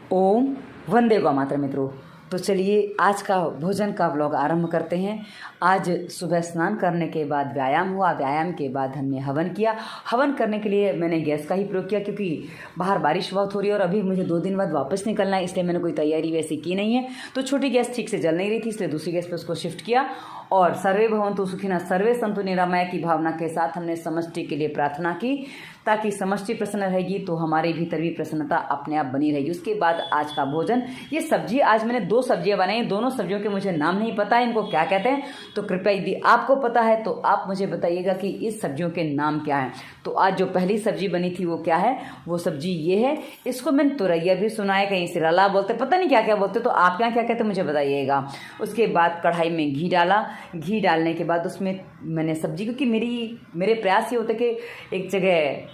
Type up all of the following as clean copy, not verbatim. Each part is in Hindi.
ओम वंदे गौ मातरम। मित्रों, तो चलिए आज का भोजन का व्लॉग आरंभ करते हैं। आज सुबह स्नान करने के बाद व्यायाम हुआ। व्यायाम के बाद हमने हवन किया। हवन करने के लिए मैंने गैस का ही प्रयोग किया क्योंकि बाहर बारिश बहुत हो रही है और अभी मुझे 2 दिन बाद वापस निकलना है, इसलिए मैंने कोई तैयारी वैसी की नहीं है। तो छोटी गैस ठीक से जल नहीं रही थी, इसलिए दूसरी गैस पर उसको शिफ्ट किया। और सर्वे भवन्तु सुखिनः सर्वे सन्तु निरामया की भावना के साथ हमने समष्टि के लिए प्रार्थना की, ताकि समष्टि प्रसन्न रहेगी तो हमारे भीतर भी प्रसन्नता अपने आप बनी रहेगी। उसके बाद आज का भोजन, ये सब्जी, आज मैंने 2 सब्जियां बनाई हैं। दोनों सब्जियों के मुझे नाम नहीं पता है, इनको क्या कहते हैं, तो कृपया यदि आपको पता है तो आप मुझे बताइएगा कि इस सब्जियों के नाम क्या हैं। तो आज जो पहली सब्जी बनी थी वो क्या है, वो सब्जी ये है। इसको मैंने तुरैया भी सुना है, कहीं सिराला बोलते, पता नहीं क्या क्या बोलते, तो आप क्या क्या कहते मुझे बताइएगा। उसके बाद कढ़ाई में घी डाला। घी डालने के बाद उसमें मैंने सब्जी, क्योंकि मेरे प्रयास ये होते कि एक जगह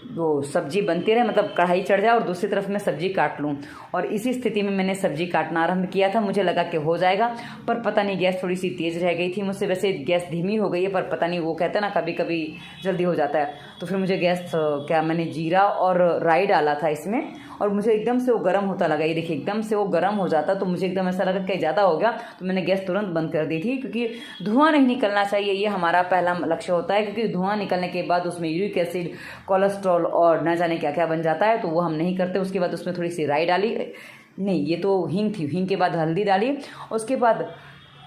वो सब्जी बनती रहे, मतलब कढ़ाई चढ़ जाए और दूसरी तरफ मैं सब्जी काट लूँ। और इसी स्थिति में मैंने सब्जी काटना आरंभ किया था। मुझे लगा कि हो जाएगा, पर पता नहीं गैस थोड़ी सी तेज़ रह गई थी मुझसे। वैसे गैस धीमी हो गई है, पर पता नहीं, वो कहते हैं ना कभी कभी जल्दी हो जाता है। तो फिर मुझे गैस मैंने जीरा और राई डाला था इसमें, और मुझे एकदम से वो गर्म होता लगा। ये देखिए, एकदम से वो गर्म हो जाता, तो मुझे एकदम ऐसा लगा कि ज़्यादा हो गया, तो मैंने गैस तुरंत बंद कर दी थी, क्योंकि धुआं नहीं निकलना चाहिए। ये हमारा पहला लक्ष्य होता है, क्योंकि धुआं निकलने के बाद उसमें यूरिक एसिड, कोलेस्ट्रॉल और न जाने क्या क्या बन जाता है, तो वो हम नहीं करते। उसके बाद उसमें थोड़ी सी राई डाली, नहीं ये तो हींग थी, हींग के बाद हल्दी डाली। उसके बाद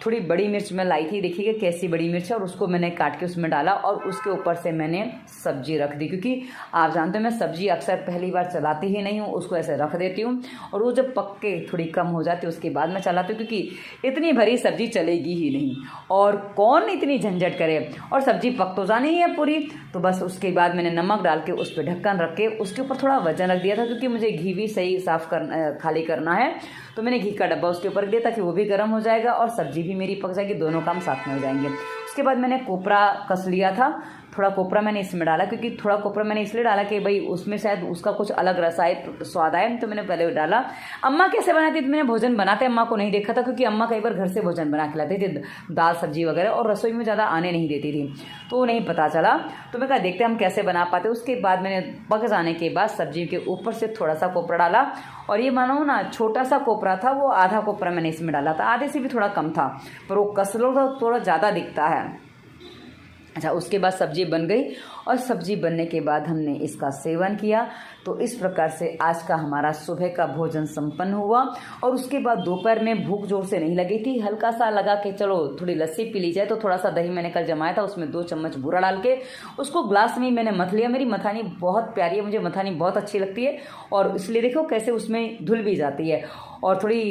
थोड़ी बड़ी मिर्च मैं लाई थी, देखिएगा कैसी बड़ी मिर्च है, और उसको मैंने काट के उसमें डाला, और उसके ऊपर से मैंने सब्जी रख दी। क्योंकि आप जानते हैं मैं सब्जी अक्सर पहली बार चलाती ही नहीं हूँ, उसको ऐसे रख देती हूँ, और वो जब पक के थोड़ी कम हो जाती है उसके बाद मैं चलाती हूँ, क्योंकि इतनी भरी सब्जी चलेगी ही नहीं, और कौन इतनी झंझट करे, और सब्जी पक तो जानी ही है पूरी। तो बस उसके बाद मैंने नमक डाल के उस पर ढक्कन रख के उसके ऊपर थोड़ा वजन रख दिया था, क्योंकि मुझे घी भी सही खाली करना है। तो मैंने घी का डब्बा उसके ऊपर रख दिया, ताकि वो भी गर्म हो जाएगा और सब्जी भी मेरी पक जाएगी, दोनों काम साथ में हो जाएंगे। उसके बाद मैंने कोपरा कस लिया था, थोड़ा कोपरा मैंने इसमें डाला, क्योंकि थोड़ा कोपरा मैंने इसलिए डाला कि भाई उसमें शायद उसका कुछ अलग स्वाद आए, तो मैंने पहले डाला। अम्मा कैसे बनाती थी, मैंने भोजन बनाते अम्मा को नहीं देखा था, क्योंकि अम्मा कई बार घर से भोजन बना के लाती थी, दाल सब्जी वगैरह, और रसोई में ज़्यादा आने नहीं देती थी, तो वो नहीं पता चला। तो मैं कहा देखते हम कैसे बना पाते। उसके बाद मैंने पक जाने के बाद सब्जी के ऊपर से थोड़ा सा कोपरा डाला, और ये मानो ना छोटा सा कोपरा था, वो आधा कोपरा मैंने इसमें डाला था, आधे से भी थोड़ा कम था, पर वो कस लो तो थोड़ा ज़्यादा दिखता है। अच्छा, उसके बाद सब्जी बन गई, और सब्जी बनने के बाद हमने इसका सेवन किया। तो इस प्रकार से आज का हमारा सुबह का भोजन संपन्न हुआ। और उसके बाद दोपहर में भूख जोर से नहीं लगी थी, हल्का सा लगा कि चलो थोड़ी लस्सी पी ली जाए, तो थोड़ा सा दही मैंने कल जमाया था, उसमें 2 चम्मच बूरा डाल के उसको ग्लास में ही मैंने मथ लिया। मेरी मथानी बहुत प्यारी है, मुझे मथानी बहुत अच्छी लगती है, और इसलिए देखो कैसे उसमें धुल भी जाती है, और थोड़ी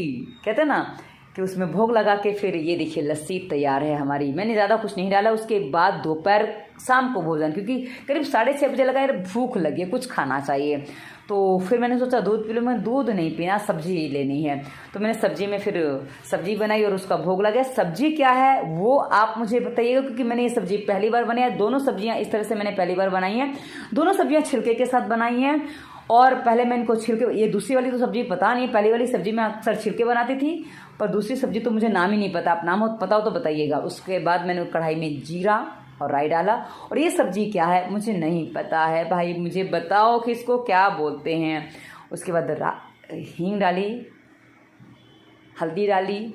कहते हैं ना कि उसमें भोग लगा के फिर ये देखिए लस्सी तैयार है हमारी। मैंने ज़्यादा कुछ नहीं डाला। उसके बाद दोपहर शाम को भोजन, क्योंकि करीब 6:30 बजे लगा यार भूख लगी है, कुछ खाना चाहिए, तो फिर मैंने सोचा दूध पी लूँ। मैं दूध नहीं पीना, सब्जी लेनी है, तो मैंने सब्जी में फिर सब्जी बनाई और उसका भोग लगा। सब्जी क्या है वो आप मुझे बताइएगा, क्योंकि मैंने ये सब्जी पहली बार बनाई है। दोनों सब्जियाँ इस तरह से मैंने पहली बार बनाई हैं। दोनों सब्जियाँ छिलके के साथ बनाई हैं, और पहले मैं इनको छिलके, ये दूसरी वाली तो सब्जी पता नहीं, पहली वाली सब्जी मैं अक्सर छिलके बनाती थी, पर दूसरी सब्जी तो मुझे नाम ही नहीं पता। आप नाम पता हो तो बताइएगा। उसके बाद मैंने कढ़ाई में जीरा और राई डाला, और ये सब्जी क्या है मुझे नहीं पता है, भाई मुझे बताओ कि इसको क्या बोलते हैं। उसके बाद हींग डाली, हल्दी डाली,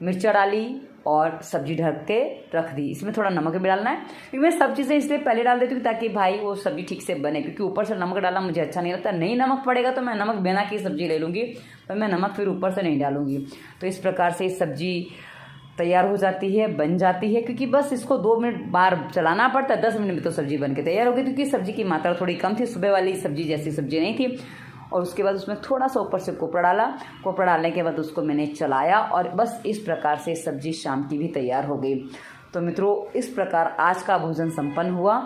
मिर्चा डाली, और सब्जी ढक के रख दी। इसमें थोड़ा नमक भी डालना है, क्योंकि मैं सब चीज़ें इसलिए पहले डाल देती हूँ ताकि भाई वो सब्जी ठीक से बने, क्योंकि ऊपर से नमक डालना मुझे अच्छा नहीं लगता। नहीं नमक पड़ेगा तो मैं नमक बिना की सब्जी ले लूँगी, पर मैं नमक फिर ऊपर से नहीं डालूँगी। तो इस प्रकार से सब्जी तैयार हो जाती है, बन जाती है, क्योंकि बस इसको 2 मिनट बार चलाना पड़ता है, 10 मिनट में तो सब्जी बन के तैयार हो गई। क्योंकि सब्जी की मात्रा थोड़ी कम थी, सुबह वाली सब्जी जैसी सब्जी नहीं थी। और उसके बाद उसमें थोड़ा सा ऊपर से कोपरा डाला। कोपरा डालने के बाद उसको मैंने चलाया, और बस इस प्रकार से सब्जी शाम की भी तैयार हो गई। तो मित्रों, इस प्रकार आज का भोजन संपन्न हुआ,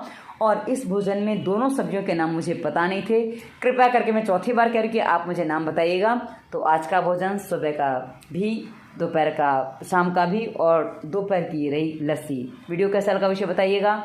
और इस भोजन में दोनों सब्जियों के नाम मुझे पता नहीं थे। कृपया करके मैं चौथी बार कह रही हूँ कि आप मुझे नाम बताइएगा। तो आज का भोजन सुबह का भी, दोपहर का, शाम का भी, और दोपहर की रही लस्सी। वीडियो कैसा लगा विषय बताइएगा।